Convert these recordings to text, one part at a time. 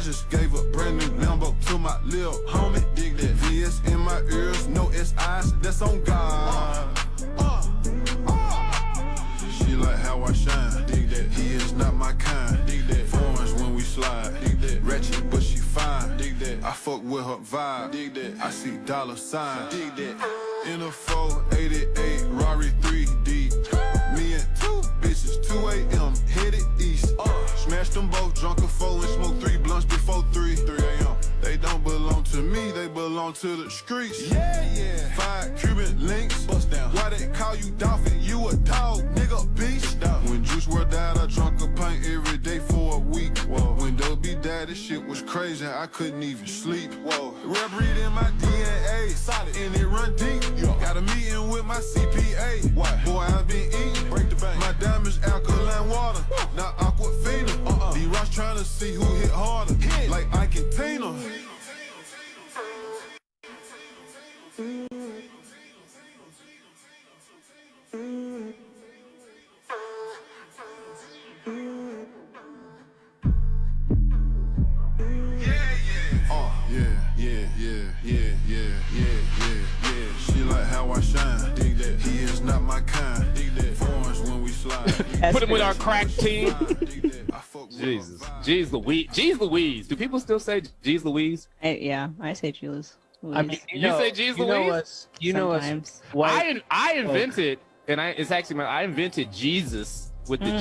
just gave a brand new Lambo to my lil homie. Dig that. VS in my ears, no SIs, that's on God. She like how I shine. Dig that. He is not my kind. Dig that. Foreigns when we slide. Dig that. Ratchet, but she fine. Dig that. I fuck with her vibe. Dig that. I see dollar sign. Dig that. In a 488 Rari 3D. Me and two bitches, 2 a.m. headed east. Smashed them both, drunk a 4 and smoked 3 blunts before 3 a.m. They don't belong to me, they belong to the streets. Yeah, yeah. 5 Cuban links, bust down. Why they call you dolphin? You a dog, nigga, beast. When Juice WRLD died, I drunk a pint every day for a week. Whoa. When Dubby died, this shit was crazy, I couldn't even sleep. Whoa. Rap read in my DNA, solid, and it run deep. Yo. Got a meeting with my CPA. Why? Boy, I've been eating. Break the bank. My diamonds alkaline water, not Aquafina. D-Ross trying to see who hit harder, like I can Tina. She like how I shine. Dig that. He is not my kind. Dig that. Foreigns when we slide. Put him with our crack team. Jesus. Jeez Louise. Jeez Louise. Do people still say Jeez Louise? Yeah, I say Jeez. I mean, you say Jeez Louise? You know us. I invented, and it's actually I invented Jesus with the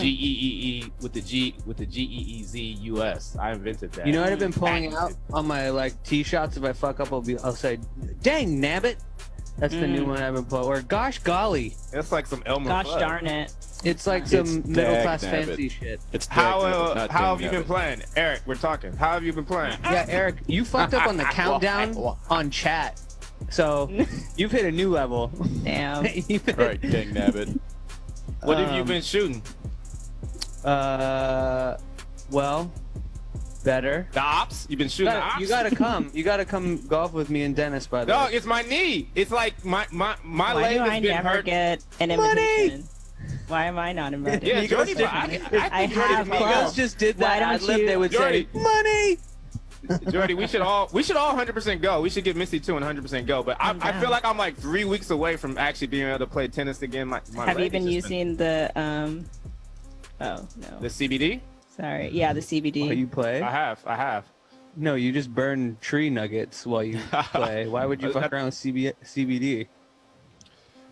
GEEZ-US. I invented that. You know what I've been pulling out on my like tee shots? If I fuck up, I'll say, "Dang nabbit." That's the new one I've been pulling. Or gosh golly. That's like some Elmer. Gosh Fudd. darn it. It's like some middle class fancy shit. It's how have you been playing, Eric? We're talking. How have you been playing? Yeah, Eric, you fucked up on the countdown on chat, so you've hit a new level. Damn. Right, dang nabbit. What have you been shooting? Well, better. The ops? You've been shooting the ops? You gotta come golf with me and Dennis, by the way. No, it's my knee. It's like my Why leg do has I been never hurt. get an invitation? Why am I not invited? Yeah, Jordy, I have If you guys just did that, Why I'd don't live, you- they would Jordy. say money. Jordy, we should all 100% go. We should get Missy too and 100% go. But I feel like I'm like 3 weeks away from actually being able to play tennis again. Have you been using the Oh no. The CBD? Sorry. Yeah, the CBD. Oh, you play? I have. No, you just burn tree nuggets while you play. Why would you fuck around with CBD?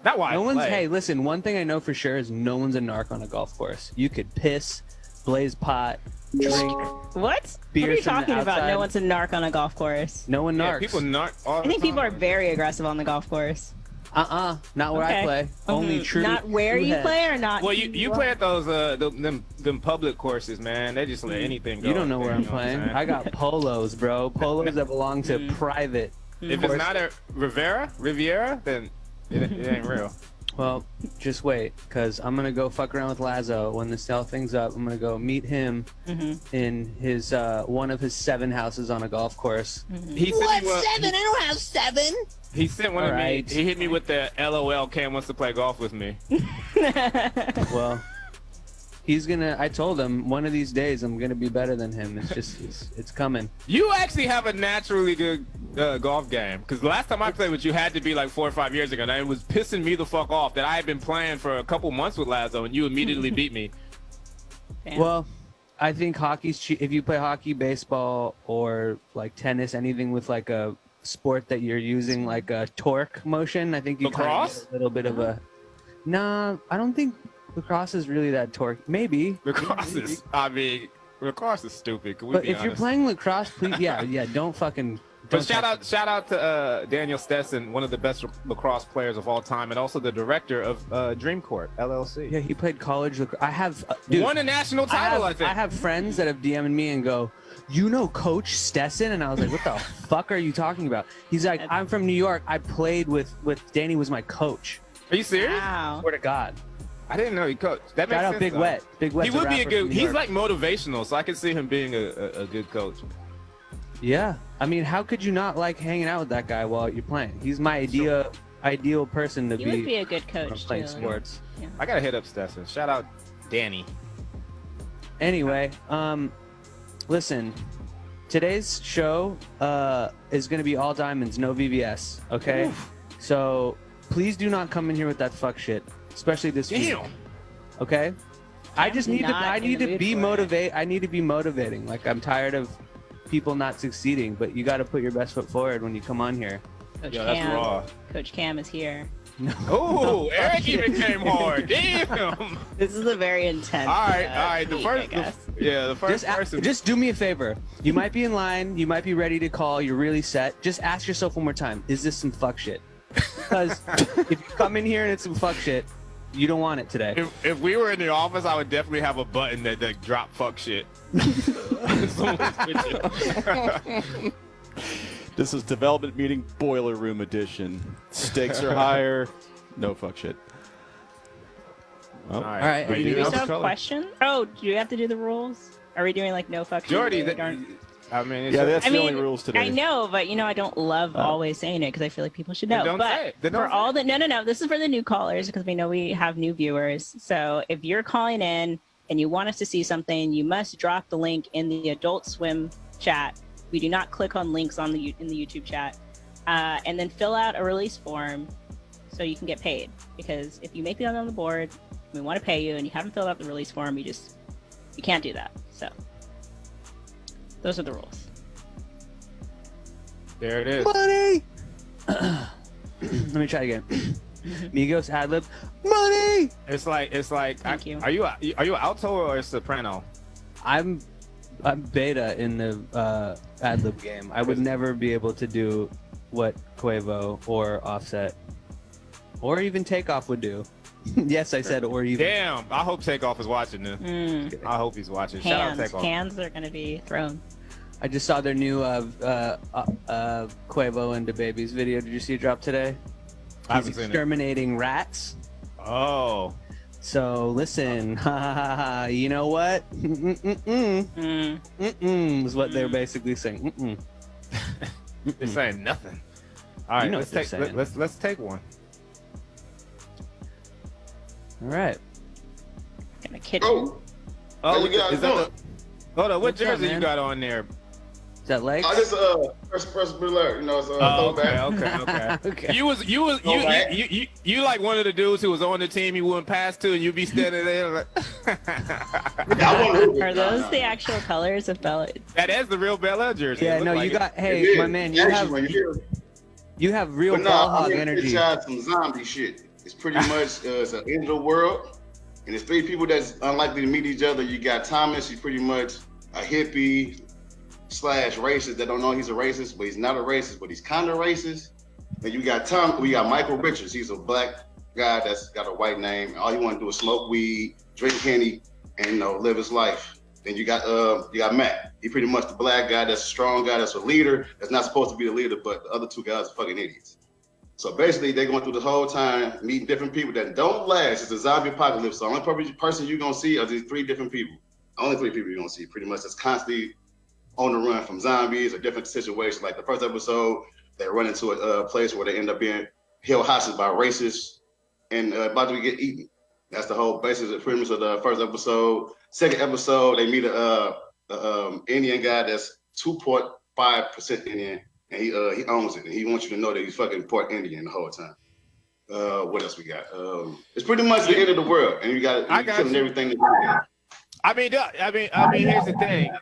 Not why. Hey, listen. One thing I know for sure is no one's a narc on a golf course. You could piss, blaze pot, drink. What? Beers What are you from the talking about? outside. No one's a narc on a golf course. No one narcs. Yeah, people narc all the I think people are time. very aggressive on the golf course. Not where I play. Only true. Not where you play or not. Well, you play at those them public courses, man. They just let anything go. You don't know where I'm what playing. saying? I got polos, bro. Polos that belong to private. If it's not a Riviera, then it ain't real. Well, just wait, because I'm going to go fuck around with Lazo. When this all thing's up, I'm going to go meet him in his one of his 7 houses on a golf course. He said What, 7? I don't have 7. He sent one of me. He hit me with the LOL. Cam wants to play golf with me. Well, he's gonna. I told him one of these days I'm gonna be better than him. It's just it's coming. You actually have a naturally good golf game. Because the last time I played with you had to be like 4 or 5 years ago. And it was pissing me the fuck off that I had been playing for a couple months with Lazo and you immediately beat me. Damn. Well, I think hockey's cheap. If you play hockey, baseball, or like tennis, anything with like a sport that you're using like a torque motion, I think you Lacrosse? get a little bit of a. Nah, I don't think lacrosse is really that torque. Maybe. Lacrosse is. I mean, lacrosse is stupid. Can we But be if you're honest? playing lacrosse, please, yeah, don't fucking. But don't shout out to Daniel Stetson, one of the best lacrosse players of all time, and also the director of Dream Court LLC. Yeah, he played college lacrosse. I have dude, won a national title. I think. I have friends that have DM'd me and go, "You know Coach Stetson?" And I was like, "What the fuck are you talking about?" He's like, "I'm from New York. I played with Danny was my coach." Are you serious? Wow. Swear to God. I didn't know he coached. That makes Shout out sense, Big though. Wet. Big Wet's He would be a rapper good. from New He's York. like motivational, so I could see him being a good coach. Yeah, I mean, how could you not like hanging out with that guy while you're playing? He's my ideal person to You would be a good coach playing too. sports. Yeah. I gotta hit up Stetson. Shout out Danny. Anyway, listen, today's show is going to be all diamonds, no VVS. Okay, so please do not come in here with that fuck shit, especially this week. Okay, I just need to. I need to be motivate. I need to be motivating. Like I'm tired of people not succeeding, but you got to put your best foot forward when you come on here. Coach Cam is here. No. Oh, Eric even came hard. Damn. This is a very intense. All right. The first person. Just do me a favor. You might be in line. You might be ready to call. You're really set. Just ask yourself one more time. Is this some fuck shit? Because if you come in here and it's some fuck shit, you don't want it today. If we were in the office, I would definitely have a button that drop fuck shit. This is development meeting boiler room edition. Stakes are higher. No fuck shit. All right. Do we still have questions? Oh, do you have to do the rules? Are we doing like no fuck shit? Jordy, that's the only rules today. I know, but I don't love always saying it because I feel like people should know. Don't say it. For all the no, this is for the new callers because we know we have new viewers. So if you're calling in and you want us to see something, you must drop the link in the Adult Swim chat. We do not click on links in the YouTube chat, and then fill out a release form so you can get paid. Because if you make it on the board, we want to pay you, and you haven't filled out the release form, you can't do that. So those are the rules. There it is. Money. Let me try again. Migos ad-lib. Money. It's like. Thank you. Are you an alto or a soprano? I'm beta in the ad-lib game. I would never be able to do what Quavo or Offset or even Takeoff would do. Yes, I said or even. Damn, I hope Takeoff is watching this. I hope he's watching. Shout out Takeoff. Hands are going to be thrown. I just saw their new Quavo and DaBaby's video. Did you see it drop today? I haven't He's seen it. exterminating rats. Oh. So listen, you know what? Is what they're basically saying. They're saying nothing. All right, let's take one. All right. Gonna kitchen. Oh, you guys doing? Hold on, what What's up, jersey man? you got on there? Is that legs? I just first alert, it's throwback. Okay. You like one of the dudes who was on the team you wouldn't pass to, and you'd be standing there like. Are those the actual colors of Bella? That is the real Bel Air jersey. Yeah, no, like you got. It Hey, is. my man, you have real But ball no, hog I'm energy. tried some zombie shit. It's pretty much it's an end of the world, and it's three people that's unlikely to meet each other. You got Thomas, he's pretty much a hippie / racist that don't know he's a racist, but he's not a racist, but he's kind of racist. And you got Michael Richards. He's a black guy that's got a white name. All he want to do is smoke weed, drink Henny, and live his life. Then you got Matt. He pretty much the black guy that's a strong guy, that's a leader, that's not supposed to be the leader, but the other two guys are fucking idiots. So basically, they're going through the whole time meeting different people that don't last. It's a zombie apocalypse. So the only person you're gonna see are these three different people. Only three people you're gonna see, pretty much. That's constantly on the run from zombies or different situations. Like the first episode, they run into a place where they end up being held hostage by racists and about to get eaten. That's the whole basis of premise of the first episode. Second episode, they meet a Indian guy that's 2.5% Indian, and he owns it, and he wants you to know that he's fucking part Indian the whole time. What else we got? It's pretty much the end of the world, and you got killing everything that you got. I mean, here's the thing.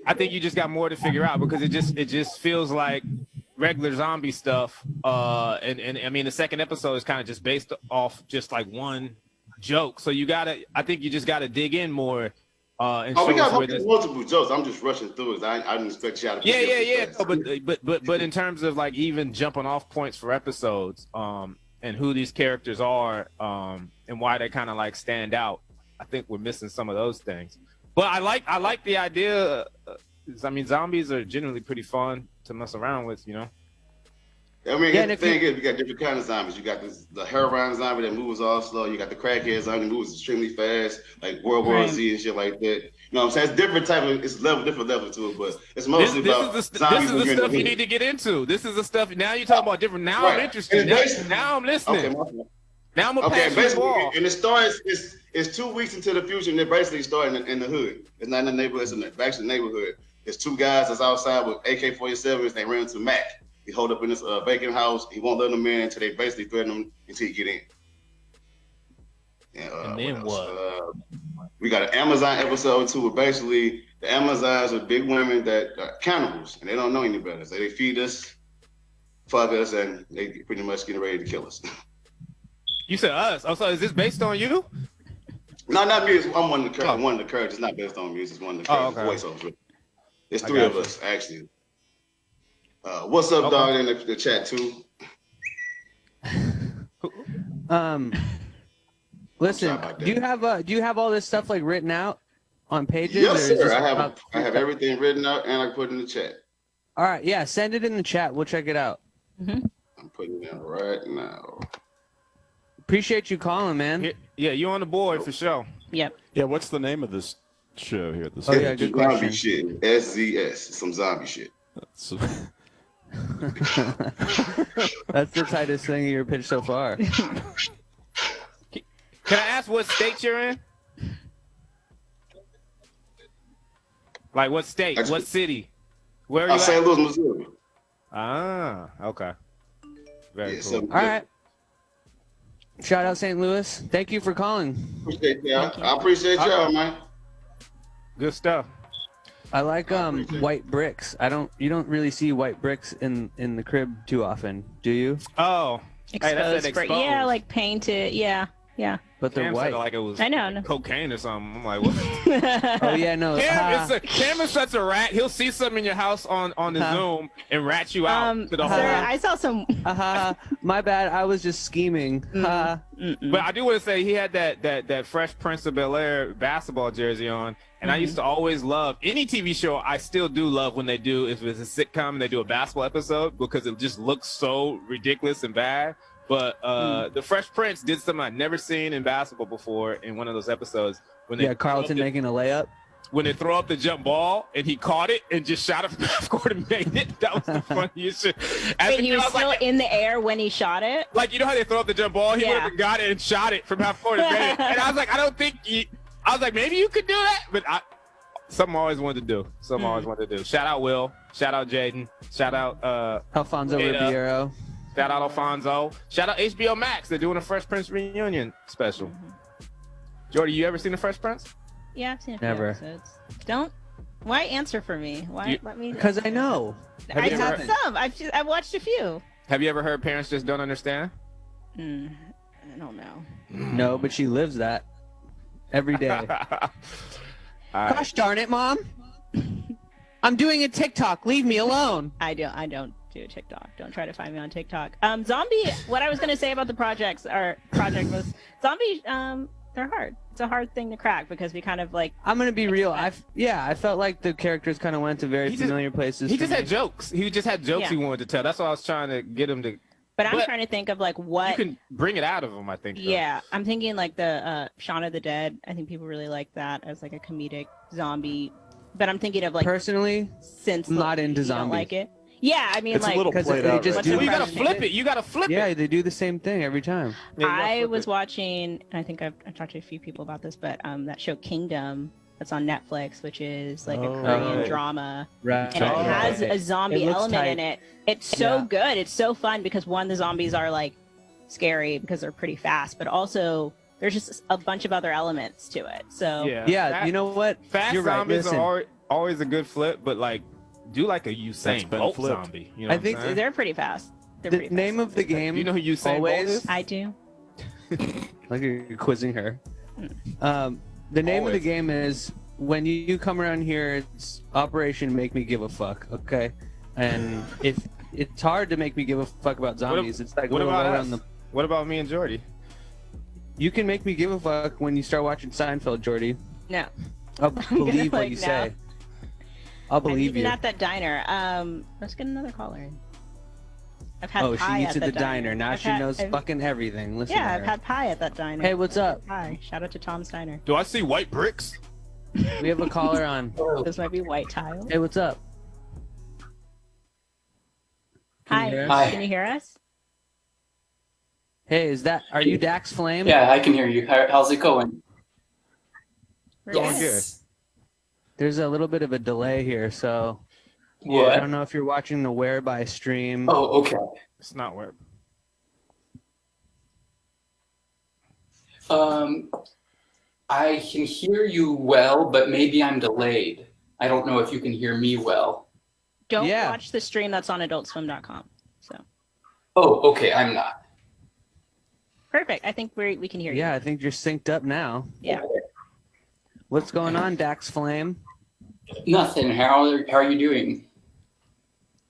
I think you just got more to figure out because it just feels like regular zombie stuff. And I mean, the second episode is kind of just based off just like one joke. So I think you just gotta dig in more. And we got multiple jokes. I'm just rushing through it. I didn't expect y'all to. Yeah. No, but in terms of like even jumping off points for episodes, and who these characters are, and why they kind of like stand out. I think we're missing some of those things, but I like the idea. I mean, zombies are generally pretty fun to mess around with, I mean, the thing is, we got different kinds of zombies. You got the heroin zombie that moves all slow. You got the crackhead zombie that moves extremely fast, like World War Z and shit like that. You know what I'm saying? It's different type of, different level to it, but it's mostly about zombies. This is the stuff you need to get into. This is the stuff. Now you're talking about different. Now I'm interested. Now I'm listening. Okay, now I'm a pass the ball. And it starts. It's 2 weeks into the future, and they're basically starting in the hood. It's not in the neighborhood. It's in the actual neighborhood. There's two guys that's outside with AK-47s. They ran into Mac. He hold up in this vacant house. He won't let them in until they basically threaten him until he get in. And then what? We got an Amazon episode too, where basically the Amazons are big women that are cannibals, and they don't know any better. So they feed us, fuck us, and they pretty much getting ready to kill us. You said us. Oh, so is this based on you? No, not me. I'm one of the one of the characters. It's not based on me. It's just one of the characters' voiceovers. It's three of us actually. What's up, dog? In the chat too. Listen, do you have all this stuff like written out on pages? Yes, sir. I have everything written out and I put it in the chat. All right, yeah, send it in the chat. We'll check it out. I'm putting it in right now. Appreciate you calling, man. Yeah, you on the board for sure. Yep. Yeah, what's the name of this show here? This Oh yeah, good question. Zombie shit. SZS. Some zombie shit. That's the tightest thing you ever pitched so far. Can I ask what state you're in? Like what state? What city? Where are you at? St. Louis, Missouri. Ah, okay. Very cool. All right. Shout out St. Louis. Thank you for calling. Appreciate y'all. I appreciate y'all, man. Good stuff. I like white bricks. You don't really see white bricks in the crib too often, do you? Oh. Exposed. Yeah, like painted. Yeah. But they're Cam white. said like it was I know. cocaine or something. I'm like, what? Oh yeah, no. Cam is such a rat. He'll see something in your house on the Zoom and rat you out to the whole. Sir, I saw some. My bad. I was just scheming. But I do want to say he had that Fresh Prince of Bel-Air basketball jersey on, and I used to always love any TV show. I still do love when they do, if it's a sitcom and they do a basketball episode, because it just looks so ridiculous and bad. But the Fresh Prince did something I'd never seen in basketball before in one of those episodes. When they Carlton making a layup. When they throw up the jump ball and he caught it and just shot it from half court and made it. That was the funniest shit. Wait, he was still in the air when he shot it? Like, you know how they throw up the jump ball? He would have got it and shot it from half court and made it. And I was like, I was like, maybe you could do that. But something I always wanted to do. Shout out Will. Shout out Jaden. Shout out Alfonso Ribeiro. Shout out Alfonso. Shout out HBO Max. They're doing a Fresh Prince reunion special. Jordy, you ever seen the Fresh Prince? Yeah, I've seen a few Never. episodes. Why answer for me? Let me. Because I know. I have some. I've watched a few. Have you ever heard parents just don't understand? I don't know. No, but she lives that every day. Gosh darn it, Mom! I'm doing a TikTok. Leave me alone. I don't do TikTok. Don't try to find me on TikTok. Zombie. What I was gonna say about the project was zombie. They're hard. It's a hard thing to crack because we kind of like. I'm gonna be real. I felt like the characters kind of went to very familiar places. He just had jokes. He just had jokes he wanted to tell. That's what I was trying to get him to. But I'm trying to think of like what you can bring it out of him. I think. Though. Yeah, I'm thinking like the Shaun of the Dead. I think people really like that as like a comedic zombie. But I'm thinking of like personally, since I'm not into zombies. Don't like it. Yeah, I mean, it's like a little played out. Well, you gotta flip it. You gotta flip it. Yeah, they do the same thing every time. I was watching, and I think I've talked to a few people about this, but that show Kingdom that's on Netflix, which is like a Korean drama, right? And it has a zombie element in it. It's so good. It's so fun because one, the zombies are like scary because they're pretty fast, but also there's just a bunch of other elements to it. So you know what? Fast You're right. zombies Listen. are always a good flip, but like. Do like a Usain Bolt zombie. You know I think they're pretty fast. The name of the game. Do you know who Usain Bolt is? I do. Like you're quizzing her. The name of the game is when you come around here, it's Operation Make Me Give a Fuck. Okay, and if it's hard to make me give a fuck about zombies, it's like what about around them. What about me and Jordy? You can make me give a fuck when you start watching Seinfeld, Jordy. No. I'll believe what you say. I'll believe you. Not that diner. Let's get another caller in. I've had pie she eats at the diner. Now she knows fucking everything. Listen to her. I've had pie at that diner. Hey, what's up? Hi. Shout out to Tom's Diner. Do I see white bricks? We have a caller on. This might be white tile. Hey, what's up? Hi. Can you hear us? Hey, are you Dax Flame? Yeah, I can hear you. How's it going? Going good. There's a little bit of a delay here, so I What? don't know if you're watching the Whereby stream. Oh, okay. It's not where. I can hear you well, but maybe I'm delayed. I don't know if you can hear me well. Don't Yeah. watch the stream that's on adultswim.com. So Oh, okay, I'm not. perfect. I think we can hear you. Yeah, I think you're synced up now. Yeah. What's going on, Dax Flame? Nothing. How are you doing?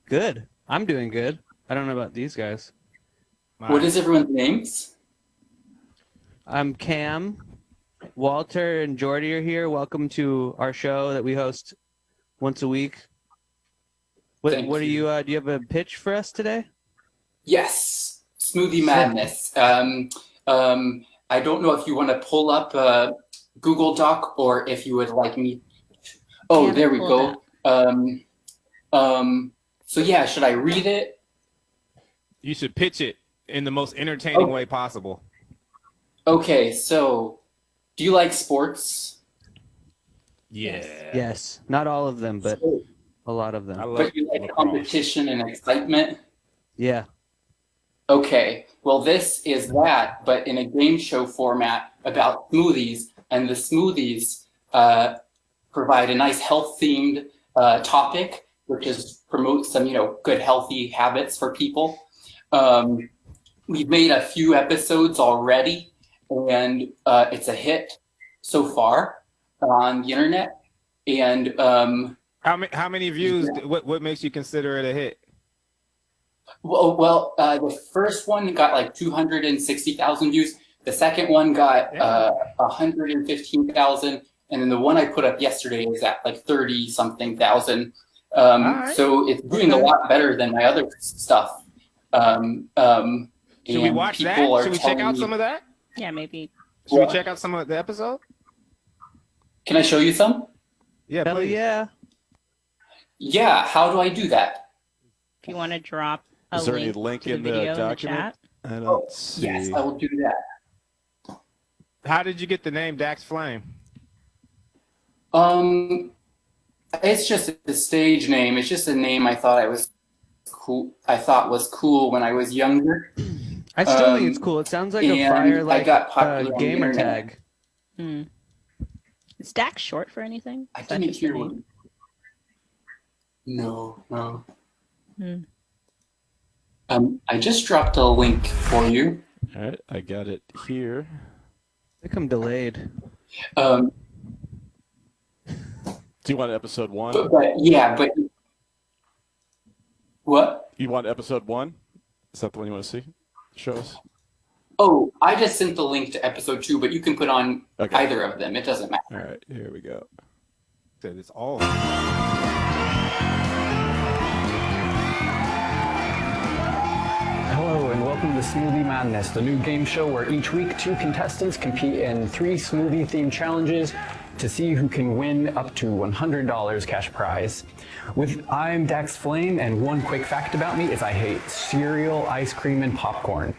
Good. I'm doing good. I don't know about these guys. What is everyone's names? I'm Cam. Walter and Jordy are here. Welcome to our show that we host once a week. What Thank are you. you? Do you have a pitch for us today? Yes, Smoothie Madness. I don't know if you want to pull up Google Doc or if you would like me. Oh, Yeah, there we pull go. So yeah, should I read it? You should pitch it in the most entertaining Oh. way possible. Okay, so do you like sports? Yeah. Yes. Not all of them, but a lot of I them. love But you like lacrosse. competition and excitement? Yeah. Okay, well, this is that, but in a game show format about smoothies, and the smoothies provide a nice health-themed topic, which is promote some, good healthy habits for people. We've made a few episodes already, and it's a hit so far on the internet. And How many views? What makes you consider it a hit? Well, the first one got like 260,000 views. The second one got 115,000, and then the one I put up yesterday is at like 30-something thousand. right. So it's doing a lot better than my other stuff. Should we watch that? Should we check out some of that? Yeah, maybe. Should we check out some of the episode? Can I show you some? Yeah, Hell please. yeah. Yeah. How do I do that? If you want to drop a Is there any link, link to the in the video in the document? chat. I don't see. Yes, I will do that. How did you get the name Dax Flame? It's just a stage name. It's just a name I thought was cool when I was younger. I still think it's cool. It sounds like a and fire I like got popular on the gamer internet. tag. Hmm. Is Dax short for anything? I Is that didn't just the hear name? one. No. Hmm. I just dropped a link for you. All right, I got it here. I think I'm delayed. Um, Do you want episode 1? but what? You want episode 1? Is that the one you want to see? Show us. Oh, I just sent the link to episode 2, but you can put on Okay. either of them. It doesn't matter. All right, here we go. Said it's all. Hello and welcome to Smoothie Madness, the new game show where each week 2 contestants compete in 3 smoothie-themed challenges to see who can win up to $100 cash prize. I'm Dax Flame, and one quick fact about me is I hate cereal, ice cream, and popcorn.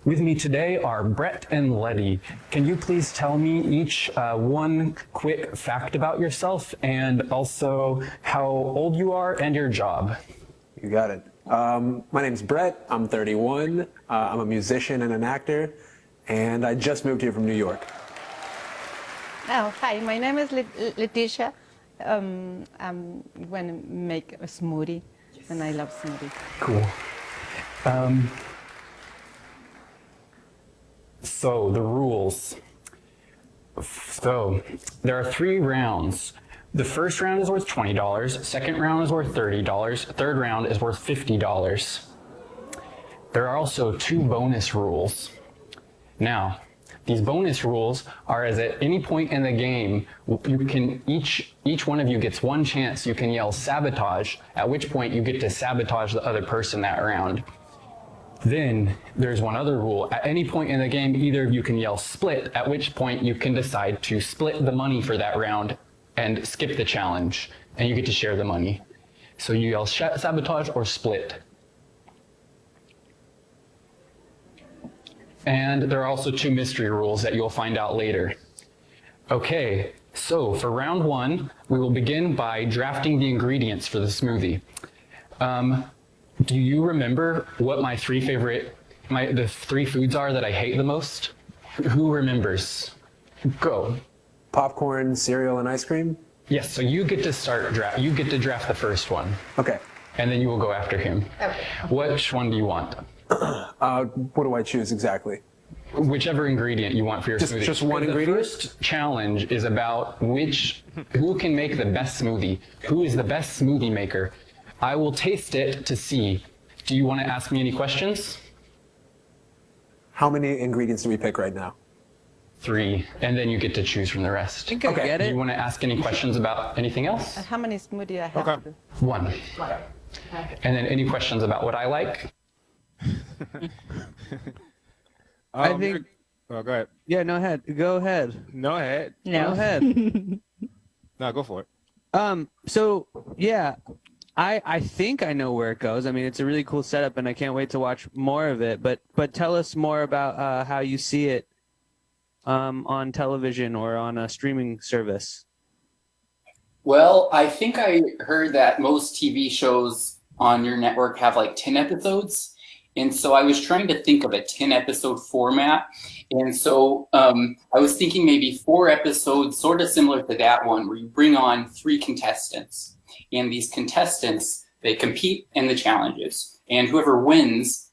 With me today are Brett and Letty. Can you please tell me each one quick fact about yourself and also how old you are and your job? You got it. My name's Brett. I'm 31. I'm a musician and an actor, and I just moved here from New York. Oh, hi, my name is Leticia. I'm going to make a smoothie, and I love smoothie. Cool. So the rules. So there are 3 rounds. The first round is worth $20, second round is worth $30, third round is worth $50. There are also 2 bonus rules. Now, these bonus rules are as at any point in the game, you can each one of you gets 1 chance you can yell sabotage, at which point you get to sabotage the other person that round. Then there's one other rule. At any point in the game, either of you can yell split, at which point you can decide to split the money for that round and skip the challenge, and you get to share the money. So you yell sabotage or split. And there are also 2 mystery rules that you'll find out later. Okay, So for round one, we will begin by drafting the ingredients for the smoothie. Do you remember what the three foods are that I hate the most? Who remembers? Go. Popcorn, cereal, and ice cream? Yes, so you get to you get to draft the first one. Okay. And then you will go after him. Okay. Which one do you want? What do I choose exactly? Whichever ingredient you want for your smoothie. Just one ingredient? The first challenge is about who can make the best smoothie. Who is the best smoothie maker? I will taste it to see. Do you want to ask me any questions? How many ingredients do we pick right now? 3, and then you get to choose from the rest. I think I get it. Do you want to ask any questions about anything else? How many smoothie I have to do? 1. And then any questions about what I like? I think. Oh, go ahead. Yeah, no head. Go ahead. No head. No. Go ahead. No, go for it. So yeah, I think I know where it goes. I mean, it's a really cool setup, and I can't wait to watch more of it. But tell us more about how you see it on television or on a streaming service. Well, I think I heard that most TV shows on your network have like 10 episodes. And so I was trying to think of a 10-episode format. And so I was thinking maybe 4 episodes, sort of similar to that one, where you bring on 3 contestants. And these contestants, they compete in the challenges. And whoever wins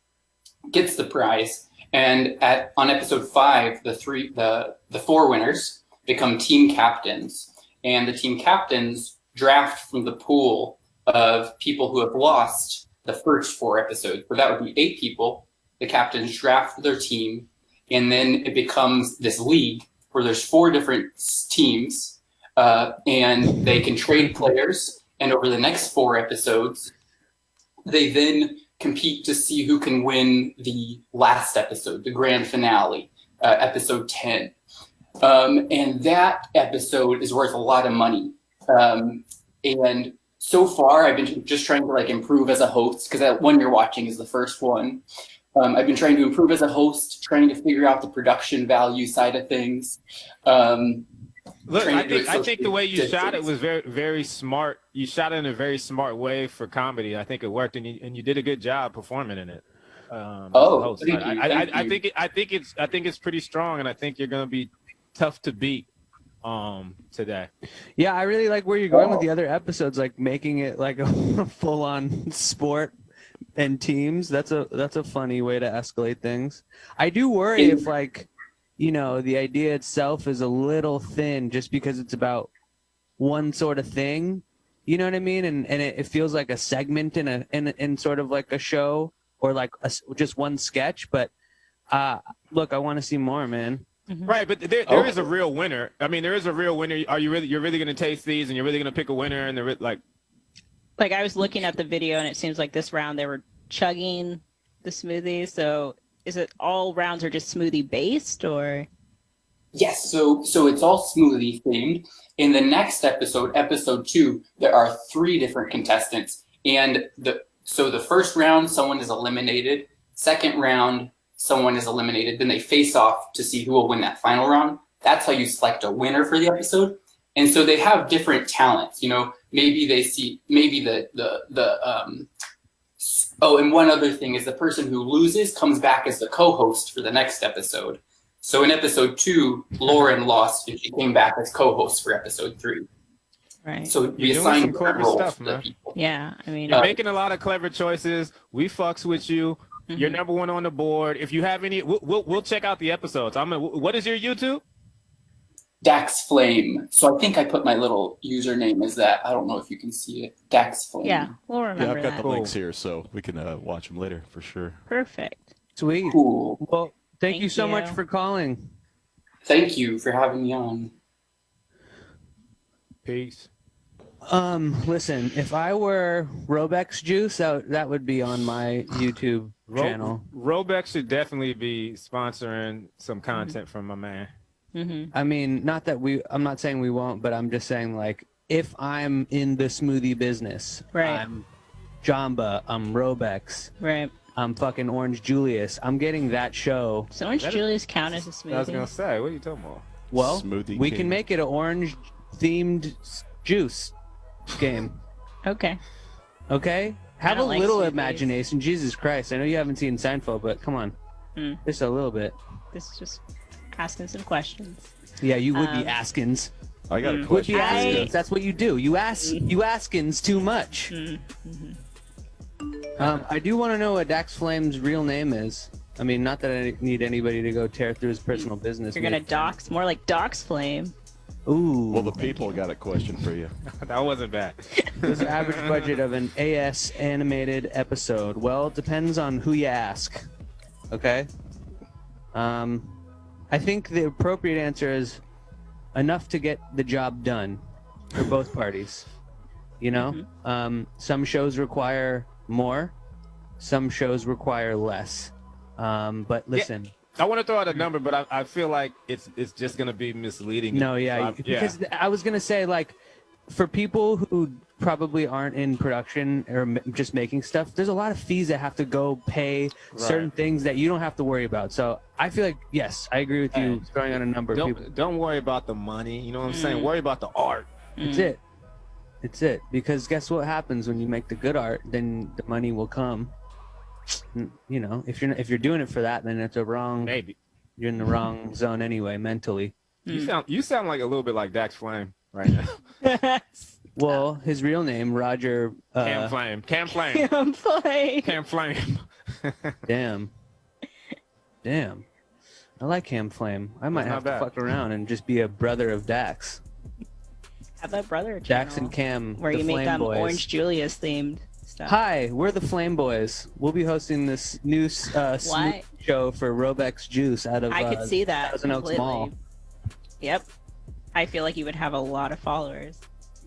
gets the prize. And on episode 5, the 4 winners become team captains. And the team captains draft from the pool of people who have lost the first 4 episodes, where that would be 8 people. The captains draft their team, and then it becomes this league where there's 4 different teams, and they can trade players. And over the next 4 episodes, they then compete to see who can win the last episode, the grand finale, episode 10. And that episode is worth a lot of money. And so far, I've been just trying to like improve as a host, because that one you're watching is the first one. I've been trying to improve as a host, trying to figure out the production value side of things. Look, I think the way you shot it was very, very smart. You shot it in a very smart way for comedy. I think it worked, and you did a good job performing in it. I think it's pretty strong, and I think you're going to be tough to beat today. Yeah, I really like where you're going with the other episodes, like making it like a full-on sport and teams. That's a funny way to escalate things. I do worry if like, you know, the idea itself is a little thin just because it's about one sort of thing. You know what I mean? And it feels like a segment in sort of like a show or like just one sketch. But look, I want to see more, man. Mm-hmm. Right, but there is a real winner. I mean, there is a real winner. You're really going to taste these, and you're really going to pick a winner, and they're like I was looking at the video, and it seems like this round they were chugging the smoothie. So is it all rounds are just smoothie based, or? Yes, so it's all smoothie themed. In the next episode, episode 2, there are 3 different contestants, and the first round someone is eliminated. Second round, someone is eliminated. Then they face off to see who will win that final round. That's how you select a winner for the episode. And so they have different talents. You know, maybe and one other thing is the person who loses comes back as the co-host for the next episode. So in episode 2, Lauren lost and she came back as co-host for episode 3. Right. So we You're doing assign some clever roles stuff, to man. the people. Yeah, I mean, You're making a lot of clever choices. We fucks with you. Mm-hmm. You're number 1 on the board. If you have any, we'll check out the episodes. What is your YouTube? Dax Flame. So I think I put my little username as that. I don't know if you can see it. Dax Flame. yeah, we'll remember Yeah, I've got that. the links here, so we can watch them later for sure. Perfect. Sweet. Cool. Well, thank you so Thank much you. for calling. Thank you for having me on. Peace. Listen, if I were Robex Juice, that would be on my YouTube channel. Robex should definitely be sponsoring some content from my man. Mm-hmm. I mean, I'm not saying we won't, but I'm just saying, like, if I'm in the smoothie business, Right. I'm Jamba, I'm Robex, Right. I'm fucking Orange Julius. I'm getting that show. So Orange Julius count as a smoothie? I was gonna say, what are you talking about? Well, Smoothie we King. can make it an orange-themed juice game. Okay. Okay? Have a don't like little smoothies. imagination. Jesus Christ. I know you haven't seen Seinfeld, but come on. Just a little bit. This is just asking some questions. Yeah, you would be askins. I got a Would question. be for you. askins. That's what you do. You askins too much. I do want to know what Dax Flame's real name is. I mean, not that I need anybody to go tear through his personal business. You're gonna dox, more like dox flame. Ooh. Well, the people got a question for you. That wasn't bad. What's the average budget of an AS animated episode? Well, it depends on who you ask. Okay? I think the appropriate answer is enough to get the job done for both parties. You know? Some shows require more. Some shows require less. But listen. I want to throw out a number, but I feel like it's just gonna be misleading. No, yeah, because I was gonna say, like, for people who probably aren't in production or just making stuff, there's a lot of fees that have to go pay certain things that you don't have to worry about. So I feel like, yes, I agree with you throwing out a number of people. Don't worry about the money. You know what I'm saying? Worry about the art. It's it. It's it. Because guess what happens when you make the good art? Then the money will come. You know, if you're doing it for that, then it's a wrong. Maybe you're in the wrong zone anyway, mentally. You sound like a little bit like Dax Flame right now. Well, his real name, Roger. Cam Flame. Cam Flame. Cam Flame. Damn. I like Cam Flame. I might That's have not to bad. fuck around and just be a brother of Dax. Have a brother Dax channel and Cam, where the you make Flame Boys. Orange Julius themed stuff. Hi, we're the Flame Boys. We'll be hosting this new smoothie show for Robex Juice out of I could see that Thousand Oaks completely. Mall. Yep. I feel like you would have a lot of followers.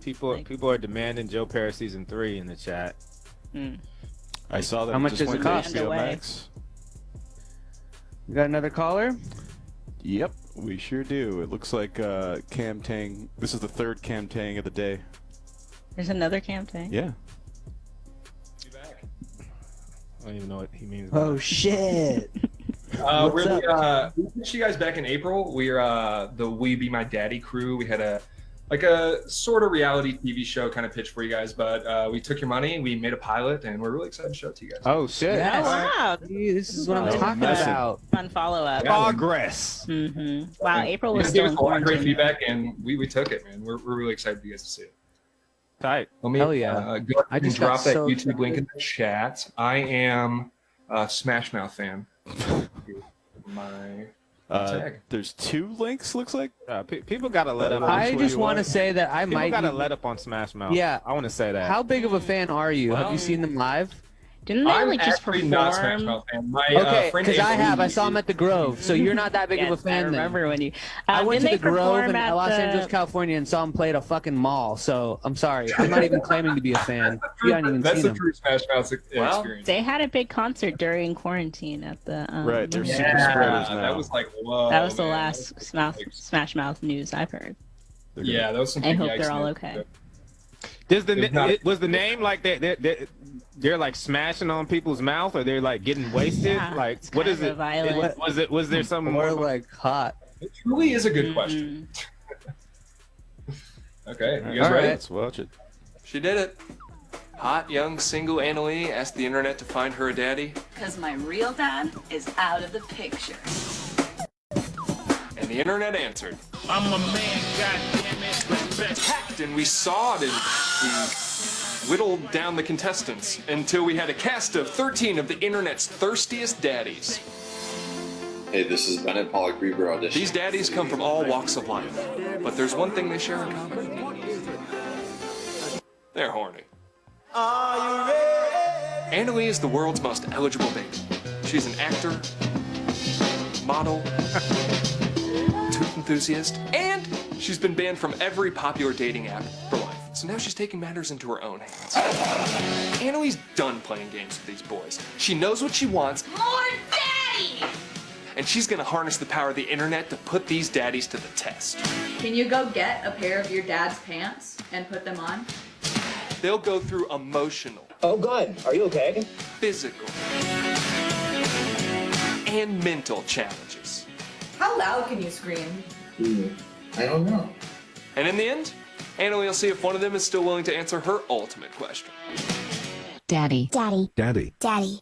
People are demanding Joe Paris season 3 in the chat. I saw that. How much just does it went to cost? HBO Underway. Max. You got another caller? Yep, we sure do. It looks like Cam Tang. This is the third Cam Tang of the day. There's another Cam Tang. Yeah. I don't even know what he means. Oh shit! We pitched you guys back in April. We're the We Be My Daddy crew. We had a sort of reality TV show kind of pitch for you guys, but we took your money, we made a pilot, and we're really excited to show it to you guys. Oh shit! Yes. Oh, wow. This is what I'm talking massive. about. Fun follow up. Progress. Wow, April was You still gave in us a lot of great quarantine. feedback, and we took it, man. We're really excited for you guys to see it. Tight. Let me, Hell yeah. go ahead I and just got drop that so YouTube link in the chat. I am a Smash Mouth fan. My tag. There's 2 links, looks like. People gotta let up. I just want to say that I People might. gotta let up on Smash Mouth. Yeah. I want to say that. How big of a fan are you? Have you seen them live? Didn't they I'm like just actually perform? not Smash Mouth fan. My Okay, friend because I Avery have. I saw him at the Grove, so you're not that big of a Yes, I fan. then. remember when you. I went to didn't the they Grove perform in at Los the- Angeles, California, and saw him play at a fucking mall. So I'm sorry, I'm not even claiming to be a fan. You haven't even That's seen the him. true Smash Mouth experience. They had a big concert during quarantine at the. Right, they're yeah. super spreaders now. That was like, whoa. That was the man. last Smash Mouth news I've heard. Yeah, that was some I big hope yikes they're all news. okay. Does the It's not- was the name like they're like smashing on people's mouth, or they're like getting wasted? Yeah, like it's what kind is of a it? violent- Was there something More more? like hot. It truly is a good question. Okay, you guys All ready? right. Let's watch it. She did it. Hot, young, single Annalie asked the internet to find her a daddy, Because my real dad is out of the picture. and the internet answered. I'm a man, goddammit. Hacked, and we sawed and we whittled down the contestants until we had a cast of 13 of the internet's thirstiest daddies. Hey, this is Bennett Pollock Reaver audition. These daddies come from all walks of life, but there's one thing they share in common. They're horny. Annalie is the world's most eligible baby. She's an actor, model, tooth enthusiast, and she's been banned from every popular dating app for life. So now she's taking matters into her own hands. Annalie's done playing games with these boys. She knows what she wants, More daddy! and she's gonna harness the power of the internet to put these daddies to the test. Can you go get a pair of your dad's pants and put them on? They'll go through emotional. Oh, good. Are you okay? Physical. And mental challenges. How loud can you scream? I don't know. And in the end, Annalie will see if one of them is still willing to answer her ultimate question. Daddy. Daddy. Daddy. Daddy.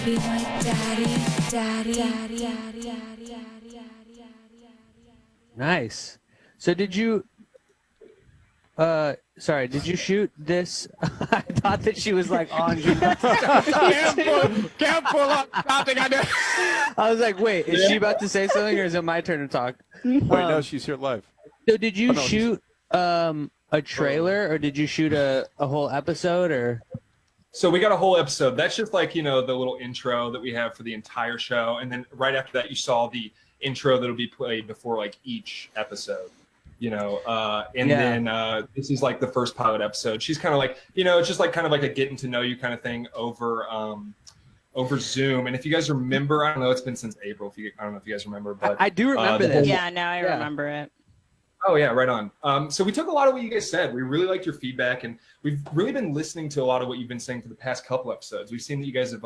Be my daddy. Nice. So did you did you shoot this? I thought that she was like on. Can't pull up topic. I was like, wait, is she about to say something or is it my turn to talk? Wait, no, she's here live. So did you shoot a trailer or did you shoot a whole episode or? So we got a whole episode. That's just like, the little intro that we have for the entire show. And then right after that, you saw the intro that'll be played before like each episode, then this is like the first pilot episode. She's kind of like, it's just like kind of like a getting to know you kind of thing over Zoom. And if you guys remember, I don't know, it's been since April. I don't know if you guys remember, but I do remember this. Yeah, now I remember it. Oh yeah, right on. So we took a lot of what you guys said. We really liked your feedback, and we've really been listening to a lot of what you've been saying for the past couple episodes. We've seen that you guys have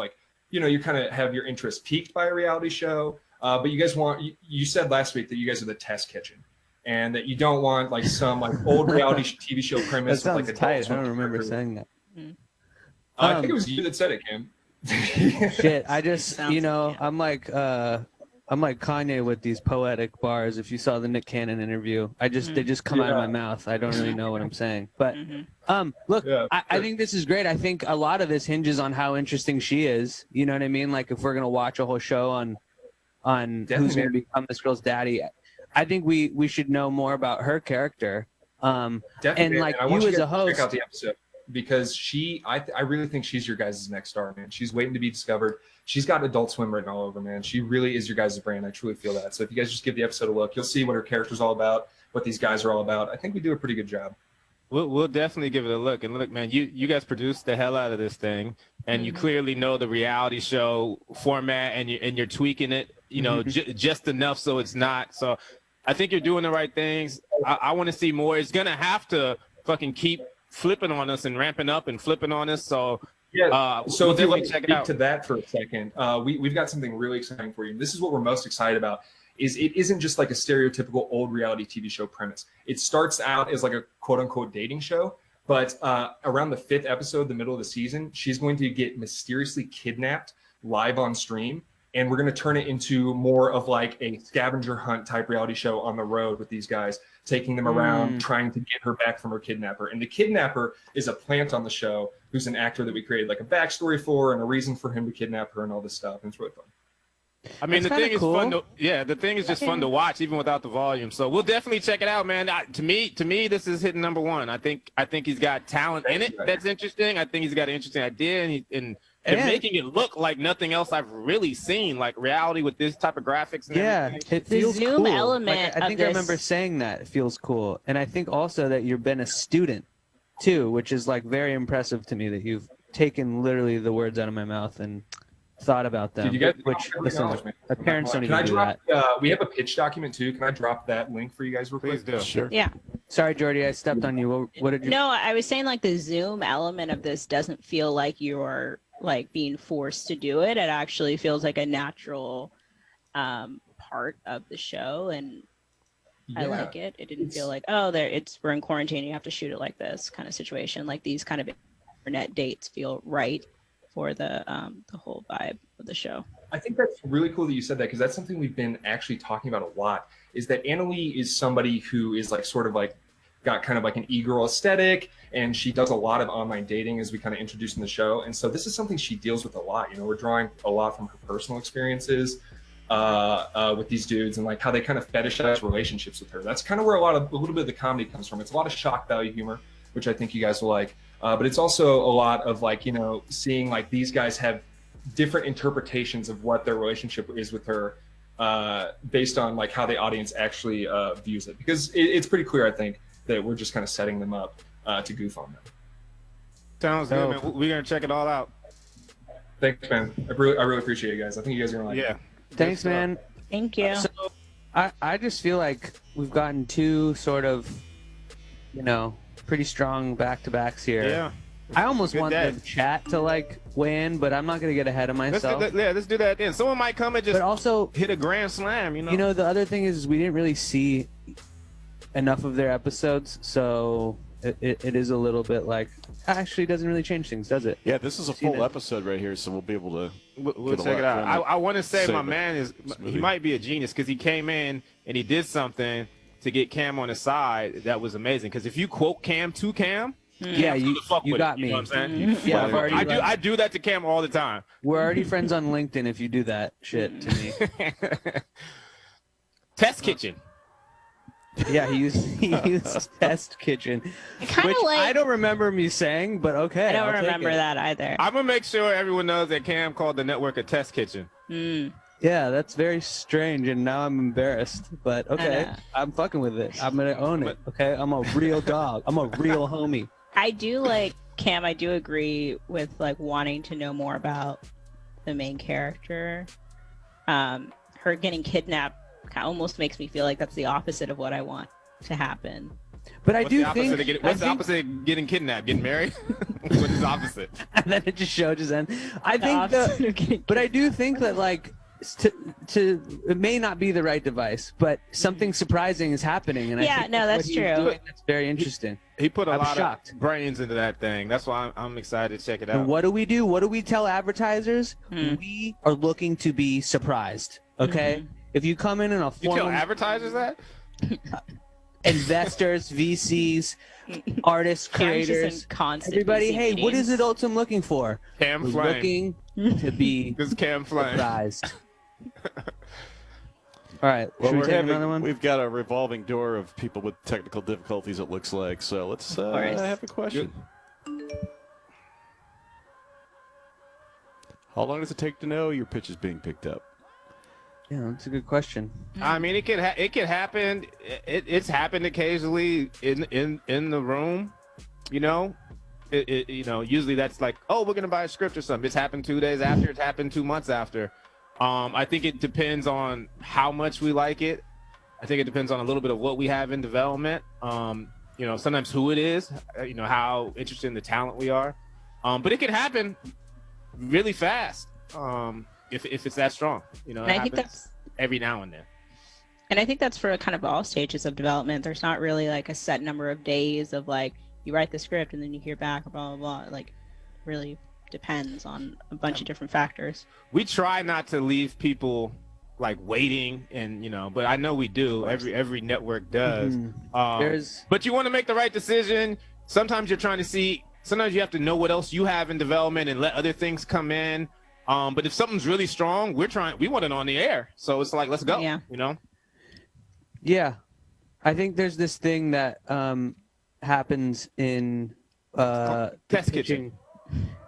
you kind of have your interest piqued by a reality show, but you guys you said last week that you guys are the test kitchen, and that you don't want like some like old reality TV show premise. That sounds with, like, tight. I don't remember saying that. I think it was you that said it, Kim. Shit, I just I'm like Kanye with these poetic bars. If you saw the Nick Cannon interview, they just come out of my mouth. I don't really know what I'm saying. But look, I think this is great. I think a lot of this hinges on how interesting she is. You know what I mean? Like if we're gonna watch a whole show on who's gonna become this girl's daddy, I think we should know more about her character. Definitely. And like I you want you as guys a to host, check out the episode because I really think she's your guys' next star, man. She's waiting to be discovered. She's got Adult Swim written all over, man. She really is your guys' brand. I truly feel that. So if you guys just give the episode a look, you'll see what her character's all about, what these guys are all about. I think we do a pretty good job. We'll definitely give it a look. And look, man, you guys produced the hell out of this thing, and you clearly know the reality show format, and you're tweaking it, just enough so it's not. So I think you're doing the right things. I want to see more. It's gonna have to fucking keep flipping on us and ramping up and flipping on us. So so we'll let me check it speak out. to that for a second. We've got something really exciting for you. This is what we're most excited about. It isn't just like a stereotypical old reality TV show premise. It starts out as like a quote unquote dating show, but around the 5th episode, the middle of the season, she's going to get mysteriously kidnapped live on stream. And we're going to turn it into more of like a scavenger hunt type reality show on the road with these guys, taking them around, trying to get her back from her kidnapper. And the kidnapper is a plant on the show who's an actor that we created like a backstory for and a reason for him to kidnap her and all this stuff. And it's really fun. I mean, That's the thing is cool. fun the thing is just fun to watch, even without the volume. So we'll definitely check it out, man. To me, this is hitting number one. I think he's got talent in it that's interesting. I think he's got an interesting idea, and they're making it look like nothing else I've really seen, like reality with this type of graphics. And everything. It feels Zoom cool. element I think of I remember this- saying that it feels cool, and I think also that you've been a student too, which is like very impressive to me that you've taken literally the words out of my mouth and thought about them. Dude, you guys, which listen, parents don't Can I even do drop? that. We have a pitch document too. Can I drop that link for you guys real quick? Please do. Sure. Yeah. Sorry, Jordy, I stepped on you. What did you? No, I was saying like the Zoom element of this doesn't feel like you're like being forced to do it. It actually feels like a natural part of the show, and I like it. It didn't feel like, oh, we're in quarantine, you have to shoot it like this kind of situation. Like these kind of internet dates feel right for the whole vibe of the show. I think that's really cool that you said that, because that's something we've been actually talking about a lot, is that Annalie is somebody who is like sort of like got kind of like an e-girl aesthetic, and she does a lot of online dating as we kind of introduced in the show. And so this is something she deals with a lot. You know, we're drawing a lot from her personal experiences with these dudes and like how they kind of fetishize relationships with her. That's kind of where a little bit of the comedy comes from. It's a lot of shock value humor, which I think you guys will like. But it's also a lot of like, you know, seeing like these guys have different interpretations of what their relationship is with her based on like how the audience actually views it. Because it's pretty clear, I think, that we're just kind of setting them up. to goof on them. Sounds good, man. We're gonna check it all out. Thanks, man. I really appreciate you guys. I think you guys are gonna like it. Thanks, man. Thank you. So, I just feel like we've gotten two sort of, pretty strong back-to-backs here. Yeah. I almost Good want day. the chat to like win, but I'm not gonna get ahead of myself. Let's do that then. Someone might come and just But also hit a grand slam, you know. The other thing is we didn't really see enough of their episodes, so it is a little bit like actually doesn't really change things, does it? Yeah, this is a full episode right here, so we'll be able to. We'll check it out. I want to say my man he might be a genius because he came in and he did something to get Cam on his side that was amazing. Because if you quote Cam to Cam, Yeah, you got me. You know what I'm saying? Yeah, I've already, I do that to Cam all the time. We're already friends on LinkedIn if you do that shit to me. Test kitchen. Yeah, he used test kitchen, kinda which like- I don't remember me saying, but okay. I don't I'll take remember it. that either. I'm gonna make sure everyone knows that Cam called the network a test kitchen. Yeah, that's very strange, and now I'm embarrassed. But okay, know. I'm fucking with it. I'm gonna own it. Okay, I'm a real dog. I'm a real homie. I do like Cam. I do agree with like wanting to know more about the main character. Her getting kidnapped almost makes me feel like that's the opposite of what I want to happen. But I What's do the opposite think of what's the opposite of getting kidnapped? Getting married? What is the opposite? And then it just shows his end. I think opposite of getting but I do think that like it may not be the right device, but something surprising is happening, and Yeah, I think no, that's what he's true. doing, that's very interesting. He put a I was lot shocked. of brains into that thing. That's why I'm excited to check it out. And what do we do? What do we tell advertisers? We are looking to be surprised. Okay, if you come in a You tell formal advertisers that? investors, VCs, artists, Cam's just in creators, constant everybody, VC hey, what is meetings. Adultum looking for? Cam We're Flame. looking to be This is Cam Flame. surprised. All right, Well, should we take another one? we've got a revolving door of people with technical difficulties, it looks like. So let's have a question. How long does it take to know your pitch is being picked up? Yeah, that's a good question. I mean, it could happen. It's happened occasionally in the room. You know, usually that's like, oh, we're gonna buy a script or something. It's happened 2 days after. It's happened 2 months after. I think it depends on how much we like it. I think it depends on a little bit of what we have in development. Sometimes who it is. How interested in the talent we are. But it could happen really fast. If it's that strong, And I think that's every now and then. And I think that's for kind of all stages of development. There's not really like a set number of days of like you write the script and then you hear back, blah blah blah. Like, really depends on a bunch of different factors. We try not to leave people like waiting, and but I know we do. Every network does. But you want to make the right decision. Sometimes you're trying to see. Sometimes you have to know what else you have in development and let other things come in. But if something's really strong, we want it on the air. So it's like, let's go. Yeah. Yeah, I think there's this thing that happens in test kitchen.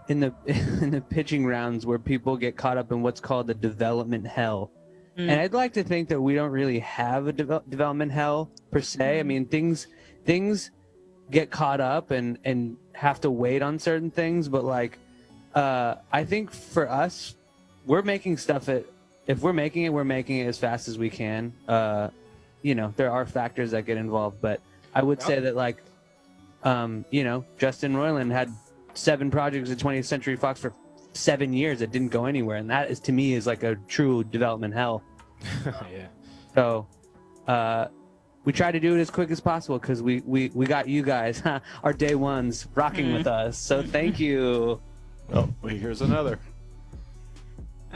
In the pitching rounds where people get caught up in what's called the development hell. And I'd like to think that we don't really have a development hell per se. I mean, things get caught up and have to wait on certain things, but like I think for us, we're making stuff if we're making it, we're making it as fast as we can. There are factors that get involved, but I would say that like Justin Roiland had 7 projects at 20th Century Fox for 7 years that didn't go anywhere, and that is to me is like a true development hell. Yeah. So we try to do it as quick as possible because we got you guys, our day ones, rocking with us. So thank you. Oh, here's another.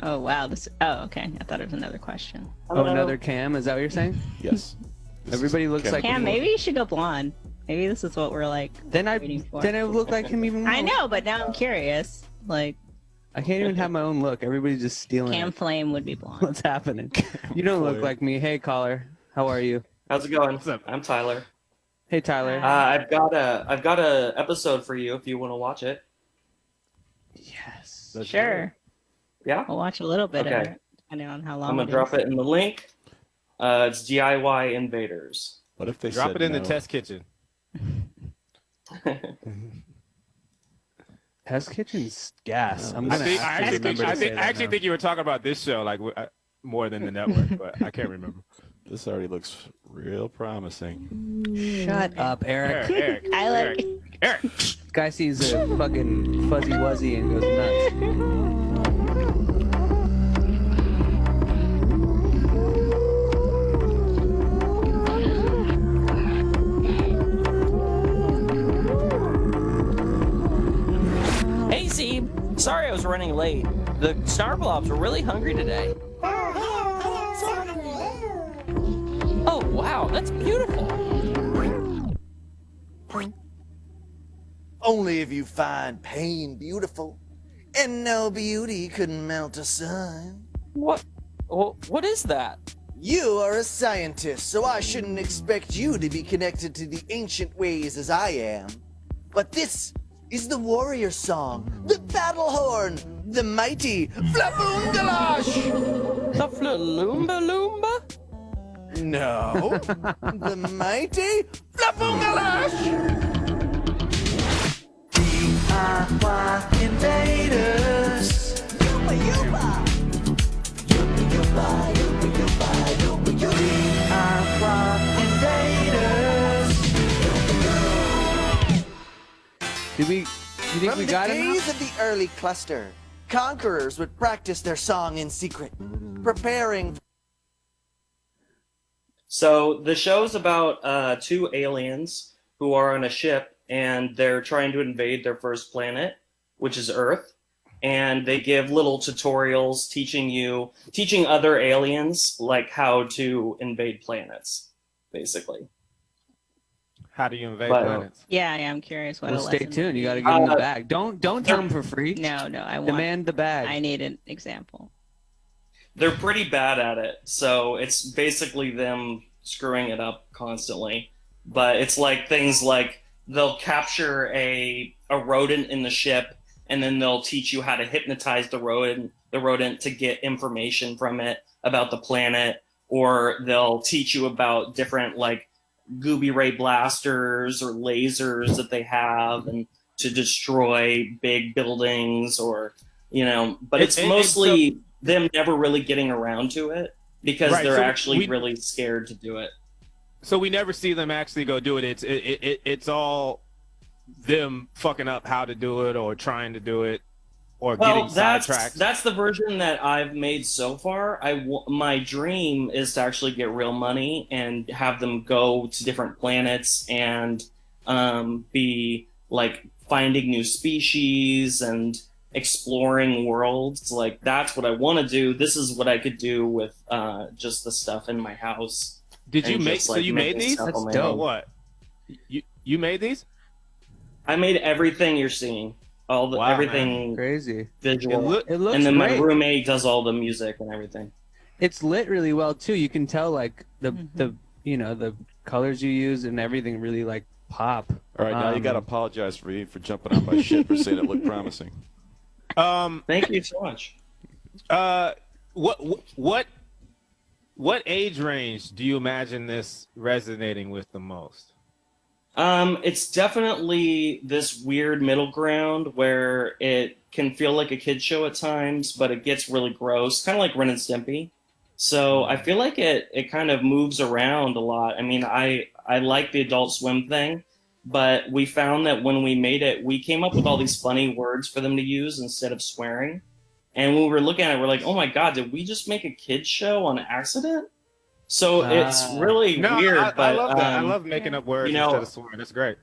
Oh wow! Okay. I thought it was another question. Oh, another Cam? Is that what you're saying? Yes. Everybody looks like Cam. Maybe you should go blonde. Maybe this is what we're like. Then waiting for. it would look like him even more. I know, but now I'm curious. Like, I can't even have my own look. Everybody's just stealing Cam it. Flame would be blonde. What's happening? You don't look like me. Hey, caller. How are you? How's it going? I'm Tyler. Hey, Tyler. I've got a episode for you if you want to watch it. Yes. Sure. Yeah. I'll watch a little bit of Okay. it, depending on how long. I'm gonna drop it in the link. It's DIY Invaders. What if they drop said it in no? the test kitchen? Hell's Kitchen's gas. I'm I gonna think, actually remember to say that I actually now. think you were talking about this show like more than the network, but I can't remember. This already looks real promising. Shut up, Eric. Eric. I like Eric. Guy sees a fucking fuzzy wuzzy and goes nuts. Hey, Zeeb. Sorry I was running late. The Starblobs were really hungry today. Oh, wow, that's beautiful. Only if you find pain beautiful, and no beauty could melt a sun. What is that? You are a scientist, so I shouldn't expect you to be connected to the ancient ways as I am. But this is the warrior song, the battle horn, the mighty Flaboongalash! The Flaloomba Loomba? No, the mighty Flaboongalash! Invaders! Yupa yupa! Yupa yupa, yupa yupa, yupa yupa! Invaders! Do you think we got From the him? days of the early cluster, conquerors would practice their song in secret, preparing. So the show's about two aliens who are on a ship and they're trying to invade their first planet, which is Earth. And they give little tutorials teaching other aliens like how to invade planets, basically. How do you invade But- planets? Yeah, I'm curious what Well, a stay lesson tuned. You got to would give him be. the bag. Don't tell him for free. No, I want. Demand the bag. I need an example. They're pretty bad at it, so it's basically them screwing it up constantly. But it's like things like they'll capture a rodent in the ship, and then they'll teach you how to hypnotize the rodent to get information from it about the planet, or they'll teach you about different like gooby ray blasters or lasers that they have and to destroy big buildings, or but it's mostly them never really getting around to it because Right, they're so actually really scared to do it. So we never see them actually go do it. It's all them fucking up how to do it or trying to do it or getting sidetracked. That's the version that I've made so far. My dream is to actually get real money and have them go to different planets and be like finding new species and exploring worlds. Like that's what I want to do. This is what I could do with just the stuff in my house. Did you and make? just, So like, you make made these? stuff on my That's own. what? You made these? I made everything you're seeing. Everything crazy. visual. It looks and then my great. roommate does all the music and everything. It's lit really well too. You can tell like the the colors you use and everything really like pop. All right, now you got to apologize for me for jumping on my shit for saying it looked promising. Thank you so much. What age range do you imagine this resonating with the most? It's definitely this weird middle ground where it can feel like a kid show at times, but it gets really gross, kind of like Ren and Stimpy. So I feel like it kind of moves around a lot. I mean, I like the Adult Swim thing, but we found that when we made it, we came up with all these funny words for them to use instead of swearing. And when we were looking at it, we're like, oh my God, did we just make a kid's show on accident? So it's really weird. I but love that. I love making up words instead of swearing. That's great.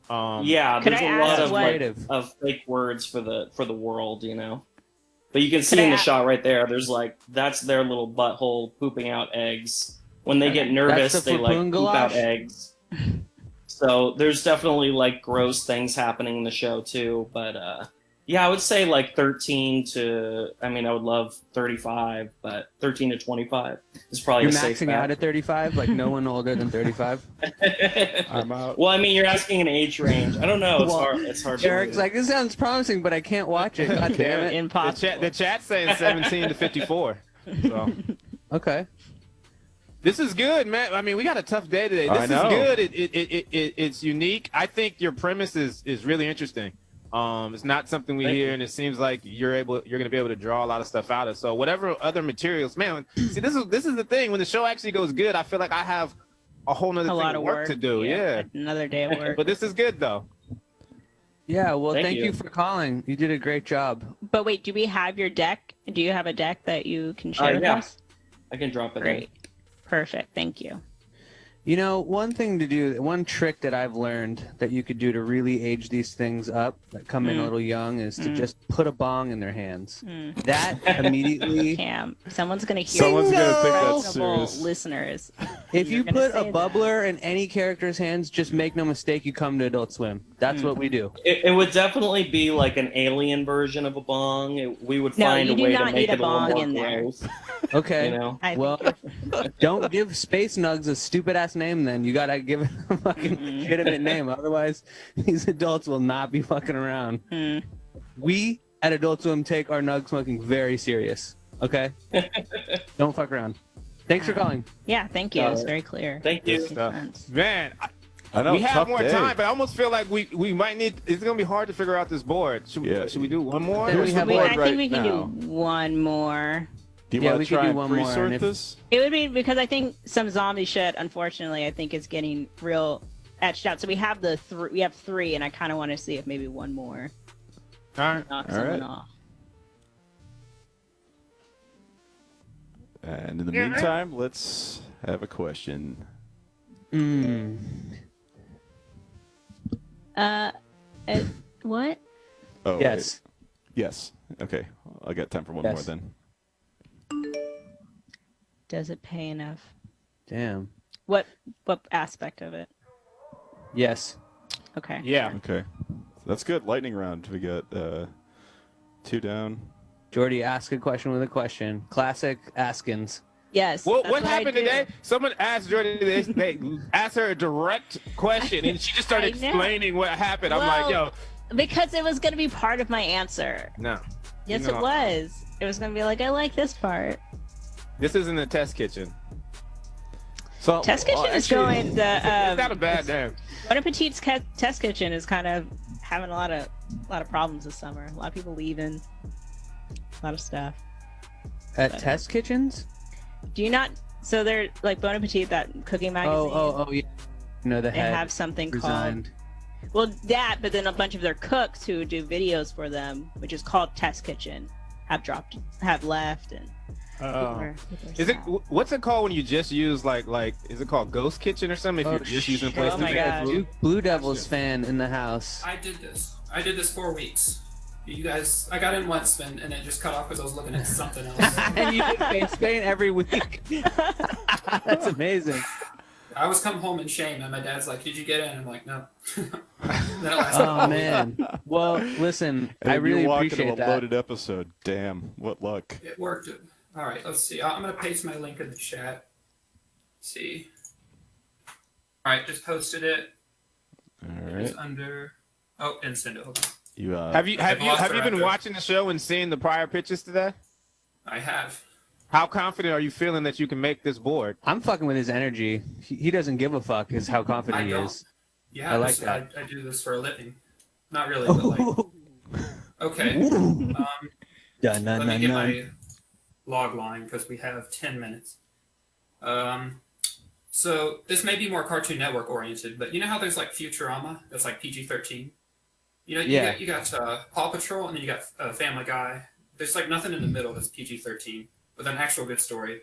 Yeah, Could there's I a lot ask of fake words for the world, But you can see Could I in the ask- shot right there, there's like that's their little butthole pooping out eggs. When they get nervous, That's the they like poop out flapoongalash? eggs. So there's definitely like gross things happening in the show too. But yeah, I would say like 13 to I would love 35, but 13 to 25 is probably You're a safe maxing bet. out at 35, like no one older than 35. I'm out. Well, I mean, you're asking an age range. I don't know. It's Well, hard. It's hard. to Eric's believe. like, this sounds promising, but I can't watch it. God damn it. Impossible. The chat's saying 17 to 54. So Okay. This is good, man. I mean, we got a tough day today. This is good. It's unique. I think your premise is really interesting. It's not something we hear, and it seems like you're going to be able to draw a lot of stuff out of. So whatever other materials, man. See, this is the thing. When the show actually goes good, I feel like I have a whole nother thing of work to do. Yeah. Another day of work. But this is good though. Yeah. Well, thank you for calling. You did a great job. But wait, do we have your deck? Do you have a deck that you can share with us? I can drop it. Great. Perfect. Thank you. You know, one trick that I've learned that you could do to really age these things up that come in a little young is to just put a bong in their hands. That immediately. Cam, someone's gonna hear. Someone's gonna think that's Vulnerable serious. listeners. If you You're put gonna a say bubbler in any character's hands, just make no mistake, you come to Adult Swim. That's what we do. It would definitely be like an alien version of a bong. We would No, find you a do way not to make need a it a little bong more in there. gross. Okay. You know? Well, don't give Space Nugs a stupid ass name. Then you gotta give it a fucking legitimate name. Otherwise, these adults will not be fucking around. We at Adult Swim take our nug smoking very serious. Okay. Don't fuck around. Thanks for calling. Yeah, thank you. It's very clear. Thank you. Man, I know, we have tough more day. time, but I almost feel like we might need. It's gonna be hard to figure out this board. Should we do one more? I think we can do one more. Do you Yeah, want we to could try do one and more, pre-sort and if- this? It would be because I think some zombie shit, unfortunately, I think is getting real etched out. So we have we have three, and I kind of want to see if maybe one more knocks someone off. And in the meantime, let's have a question. What? Oh, Yes. wait. Yes. Okay. I'll get time for one more Yes. then. Does it pay enough? Damn. What aspect of it? Yes. Okay. Yeah. Okay. That's good. Lightning round. We got 2 down. Jordy, ask a question with a question. Classic Askins. Yes. What that's I happened do. today? Someone asked Jordan. They asked her a direct question, and she just started I know. explaining what happened. I'm like, yo, because it was going to be part of my answer. no. Yes, You know, it was. It was going to be like, I like this part. This isn't a test kitchen. So Test kitchen is actually, going. The it's not a bad name. Bon Appetit's test kitchen is kind of having a lot of problems this summer. A lot of people leaving. A lot of stuff. At test kitchens? Do you not? So they're like Bon Appetit, that cooking magazine. Oh, yeah. No, the They head have something resigned. called. Well, that, but then a bunch of their cooks who do videos for them, which is called Test Kitchen, have left, and Is it what's it called when you just use like is it called Ghost Kitchen or something? If you're just using places. Oh my God. Blue Devils fan in the house. I did this 4 weeks. You guys, I got in once and it just cut off because I was looking at something else. And you did Spain every week. That's amazing. I was come home in shame, and my dad's like, "Did you get in?" I'm like, "No." Oh man. Well, listen, And I you really walk appreciate into a that. loaded episode. Damn, what luck. It worked. All right, let's see. I'm gonna paste my link in the chat. Let's see. All right, just posted it. All It's right. under. Oh, and send it. Hold on. You Have you been watching the show and seeing the prior pitches today? I have. How confident are you feeling that you can make this board? I'm fucking with his energy. He doesn't give a fuck is how confident I he don't. is. Yeah, I like that. I do this for a living. Not really, but like. Okay. Let me get my log line because we have 10 minutes. So this may be more Cartoon Network oriented, but you know how there's like Futurama that's like PG-13? You know, Yeah. you got Paw Patrol, and then you got Family Guy. There's like nothing in the middle that's PG-13 with an actual good story.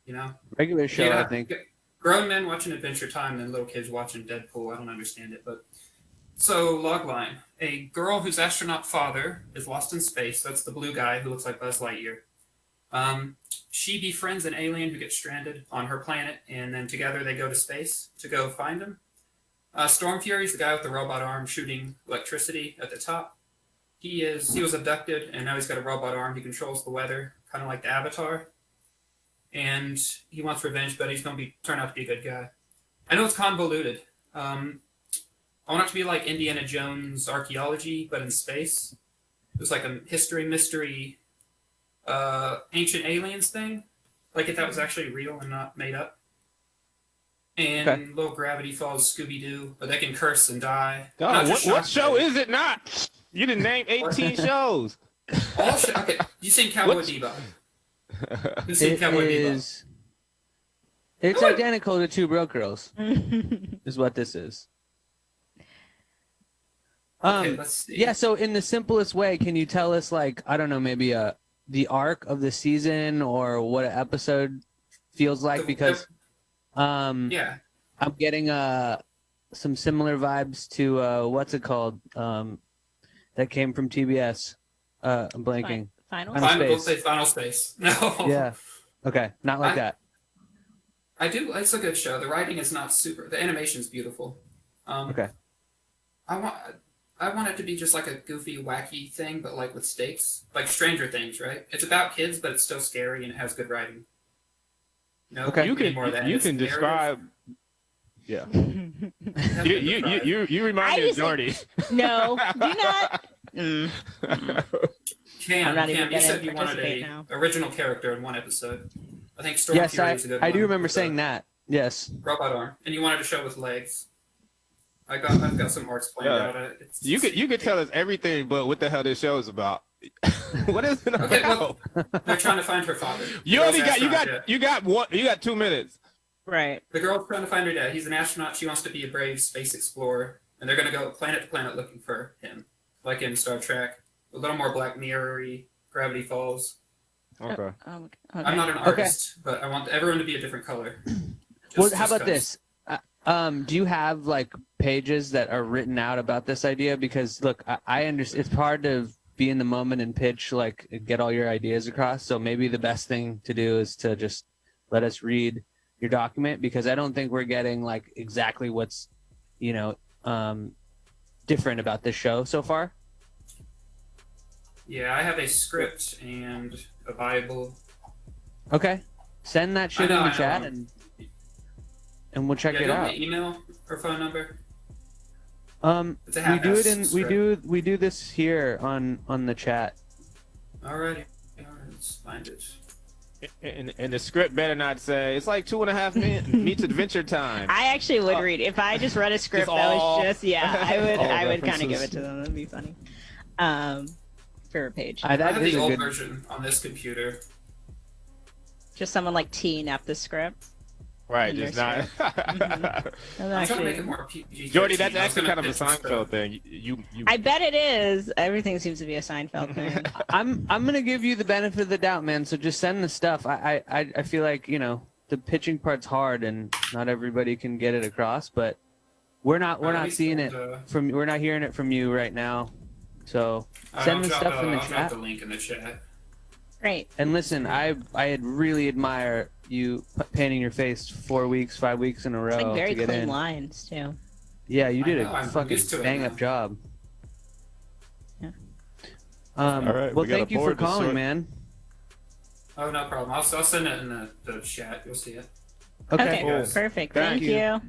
You know, Regular show, Yeah, I think. grown men watching Adventure Time and little kids watching Deadpool. I don't understand it, but so logline: a girl whose astronaut father is lost in space. That's the blue guy who looks like Buzz Lightyear. She befriends an alien who gets stranded on her planet, and then together they go to space to go find him. Storm Fury's the guy with the robot arm shooting electricity at the top. He was abducted, and now he's got a robot arm. He controls the weather, kind of like the Avatar. And he wants revenge, but he's going to turn out to be a good guy. I know it's convoluted. I want it to be like Indiana Jones archaeology, but in space. It was like a history mystery, ancient aliens thing. like if that was actually real and not made up. And Low Gravity Falls, Scooby-Doo, but they can curse and die. Oh, what show is it not? You didn't name 18 shows. Okay, you seen Cowboy Bebop? Who's seen Cowboy Bebop? It's identical to Two Broke Girls, is what this is. Okay, let's see. Yeah, so in the simplest way, can you tell us, like, I don't know, maybe the arc of the season or what an episode feels like? Because yeah, I'm getting some similar vibes to what's it called? That came from TBS. I'm blanking. Final Space. No. Yeah. Okay, not like that. I do. It's a good show. The writing is not super. The animation's beautiful. Okay. I want it to be just like a goofy, wacky thing, but like with stakes, like Stranger Things, right? It's about kids, but it's still scary and it has good writing. No, okay. You can describe. Yeah. you remind me of Jordy. No, do not. Cam, you said you wanted a original character in one episode. I think Storm Yes, Fury is a good one. I do remember saying that. Yes. Robot arm, and you wanted a show with legs. I've got some arts planned out. You could tell us everything, but what the hell this show is about? What is it about? Okay, well, they're trying to find her father. You got 2 minutes. Right. The girl's trying to find her dad. He's an astronaut. She wants to be a brave space explorer, and they're gonna go planet to planet looking for him, like in Star Trek. A little more Black Mirror-y, Gravity Falls. Okay. I'm not an artist, but I want everyone to be a different color. How about this? Do you have like pages that are written out about this idea? Because look, I understand it's hard to be in the moment and pitch, like get all your ideas across. So maybe the best thing to do is to just let us read your document, because I don't think we're getting like exactly what's, different about this show so far. Yeah, I have a script and a Bible. Okay, send that shit in the chat and we'll check it out. My email or phone number. We do this here on the chat. Alrighty, let's find it. And the script better not say it's like 2.5 meets Adventure Time. I actually would read if I just read a script that was just I would kind of give it to them. That'd be funny. Favorite page. I have the old version on this computer. Just someone like teeing up the script. Right, just not. I'm trying to make it more PG. Jordy, that's actually kind of a Seinfeld thing. I bet it is. Everything seems to be a Seinfeld thing. I'm gonna give you the benefit of the doubt, man. So just send the stuff. I feel like the pitching part's hard and not everybody can get it across, but we're not seeing it we're not hearing it from you right now. So send the stuff in the chat. I'll drop the link in the chat. Great. And listen, I really admire you painting your face 4 weeks, 5 weeks in a row. It's like very to get clean in. lines too. Yeah, you did a fucking bang up job. Yeah. All right. Well, thank you for calling, man. Oh, no problem. I'll send it in the chat. You'll see it. Okay, cool. Perfect. Thank you.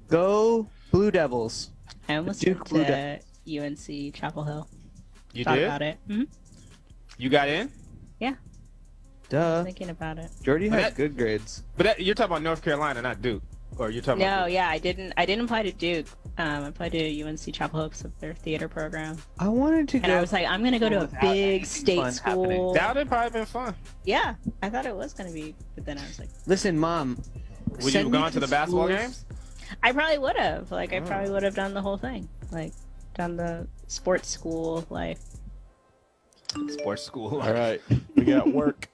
Go Blue Devils. I almost went to UNC Chapel Hill. You Thought did? about it. Mm-hmm. You got in? Yeah. Duh. Thinking about it. Jordy had good grades. But you're talking about North Carolina, not Duke, or you're talking about No, yeah, I didn't apply to Duke. I applied to UNC Chapel Hill because of their theater program. I wanted to and I was like, I'm gonna go to a big state school. That would have probably been fun. Yeah, I thought it was gonna be, but then I was like, listen, Mom. Would you have gone to the basketball games? I probably would have. Like, I probably would have done the whole thing. Like, done the sports school life. Sports school. All right, we got work.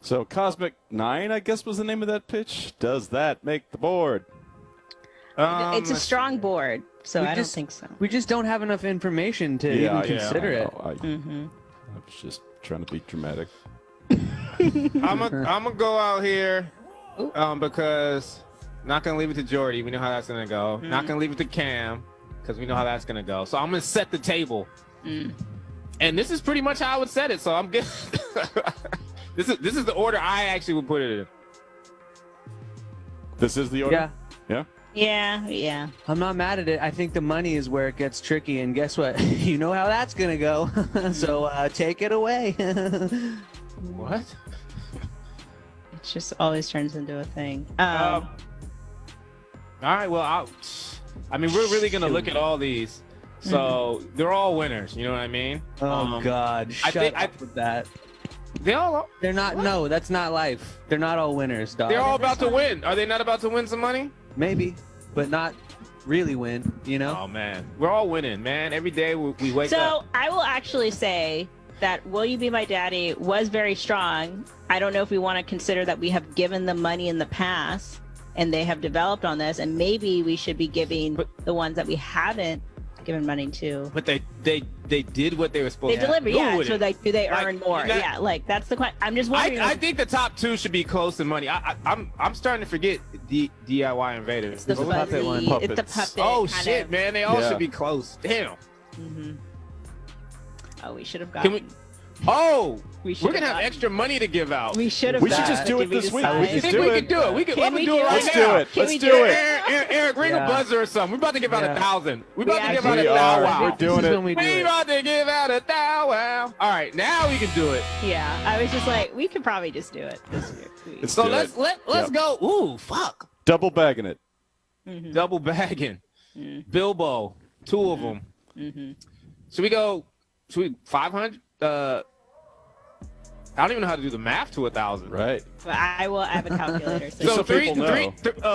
So Cosmic 9, I guess, was the name of that pitch. Does that make the board? It's a strong board, so I don't think so. We just don't have enough information to even consider it. I was just trying to be dramatic. I'm gonna go out here because not gonna leave it to Jordy. We know how that's gonna go. Not gonna leave it to Cam because we know how that's gonna go. So I'm gonna set the table. And this is pretty much how I would set it. So I'm good. This is the order I actually would put it in. This is the order? Yeah. Yeah. I'm not mad at it. I think the money is where it gets tricky, and guess what? You know how that's gonna go. So take it away. What? just always turns into a thing. All right. Well, I mean, we're really gonna look at all these. So they're all winners. You know what I mean? Oh God! Shut up with that. They're not. No, that's not life. They're not all winners, dog. They're all about to win. Are they not about to win some money? Maybe, but not really win. You know? Oh man, we're all winning, man. Every day we wake up. So I will actually say that "Will You Be My Daddy" was very strong. I don't know if we want to consider that we have given them money in the past and they have developed on this, and maybe we should be giving the ones that we haven't given money to. But they did what they were supposed They to delivered, do. yeah. with So it. do they Like, earn more? that- Yeah, like that's the question. I'm just wondering. I think the top two should be close in money. I'm starting to forget DIY Invaders. the What was fuzzy, that one? it's the puppet. Oh kind shit, of. man! They all Yeah. should be close. Damn. Oh, we should have Can gotten. we? Oh, We we're should've gonna have gotten- extra money to give out. We should have. We should just do it this week. I think we can do it. We can. Can Let me we do do it it? right Let's now. do it. Can Let's we do do it. Eric, ring a buzzer or something. We're about to give out 1,000. We're about to give out We 1,000. are. Wow. We're doing This is it. when we do We it. about to give out 1,000. All right, now we can do it. Yeah, I was just like, we could probably just do it this week. Let's So do let's it. let's go. Ooh, fuck. Double bagging it. Double bagging. Bilbo, 2 of them. Should we go? Should we 500? I don't even know how to do the math to 1,000. Right. But I will have a calculator. So so people know.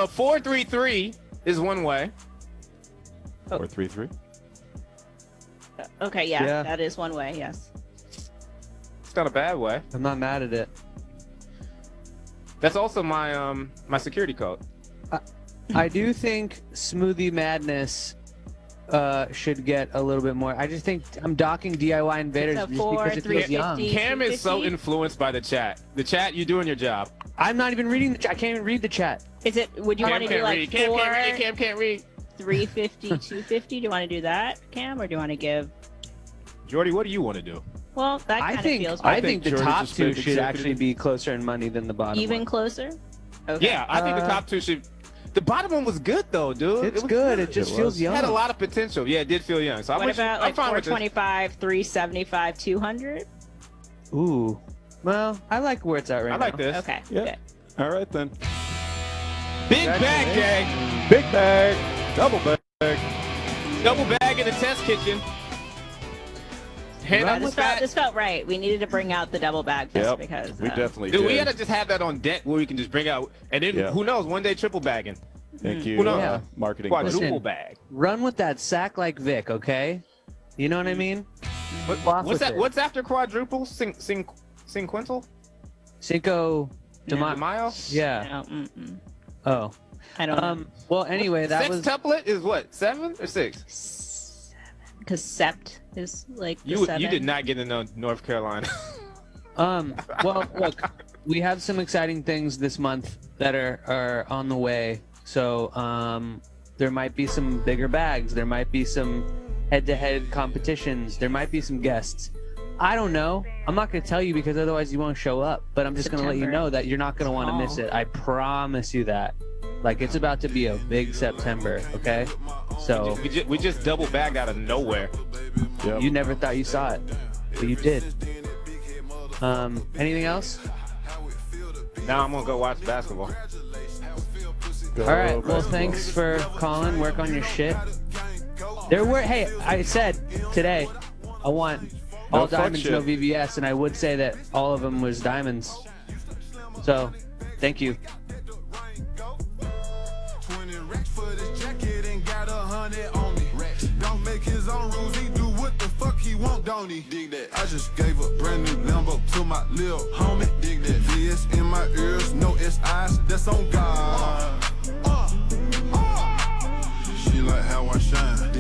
433 is one way. 433. Okay, yeah, Yeah. that is one way. Yes. It's not a bad way. I'm not mad at it. That's also my my security code. I do think Smoothie Madness should get a little bit more. I just think I'm docking DIY Invaders So just 4, because it feels 350. young. Cam is so 250? influenced by the chat. The chat, you doing your job. I'm not even reading the chat. I can't even read the chat. Is it? Would you want to do like Cam 4, can't read. Cam can't read. 350, 250? Do you want to do that, Cam, or do you want to give? Jordy, what do you want to do? Well, that I kind of think feels I right. think the Jordan top just two made should executive. actually be closer in money than the bottom Even one. closer. Okay. Yeah, I think the top two should. The bottom one was good though, dude. It's It was good. It just feels It young. had a lot of potential. Yeah, it did feel young. So What about like I'm fine with this. 425, 375, 200? Ooh. Well, I like where it's at right I now. like this. Okay. Yeah. Good. All right then. Big bag, gang. Big bag. Double bag. Double bag in the test kitchen. Hand Yeah, out this, the fat. this felt right. We needed to bring out the double bag just Yep. because. We definitely Dude, did. we gotta just have that on deck where we can just bring out, and then Yeah. who knows? One day triple bagging, Thank you, Who knows? Yeah. marketing. quadruple Listen. bag. Run with that sack like Vic, okay? You know what I mean? Off What's with that? it. What's after quadruple? Cinquental? Cinco de De Mayo? Yeah. No, Oh. I don't know. Well, anyway, that was Sextuplet is what? 7 or 6? Because sept is like the You 7. did not get to know North Carolina. well, look, we have some exciting things this month that are on the way. So, there might be some bigger bags. There might be some head-to-head competitions. There might be some guests. I don't know. I'm not going to tell you because otherwise you won't show up. But I'm just going to let you September. know that you're not going to want to miss it. I promise you that. Like, it's about to be a big September, okay? So, we just double bagged out of nowhere. Yep. you never thought you saw it, but you did. Anything else? Now I'm gonna go watch basketball. Go All right. Well, basketball. thanks for calling. Work on your shit. Hey, I said today I want all No fuck diamonds, shit. no VVS, and I would say that all of them was diamonds. So, thank you. 20 racks for this jacket and got 100 on me. Don't make his own rules, he do what the fuck he want, don't he? Dig that. I just gave a brand new Lambo to my little homie. Dig that. VS in my ears, no SIs, that's on God. She like how I shine.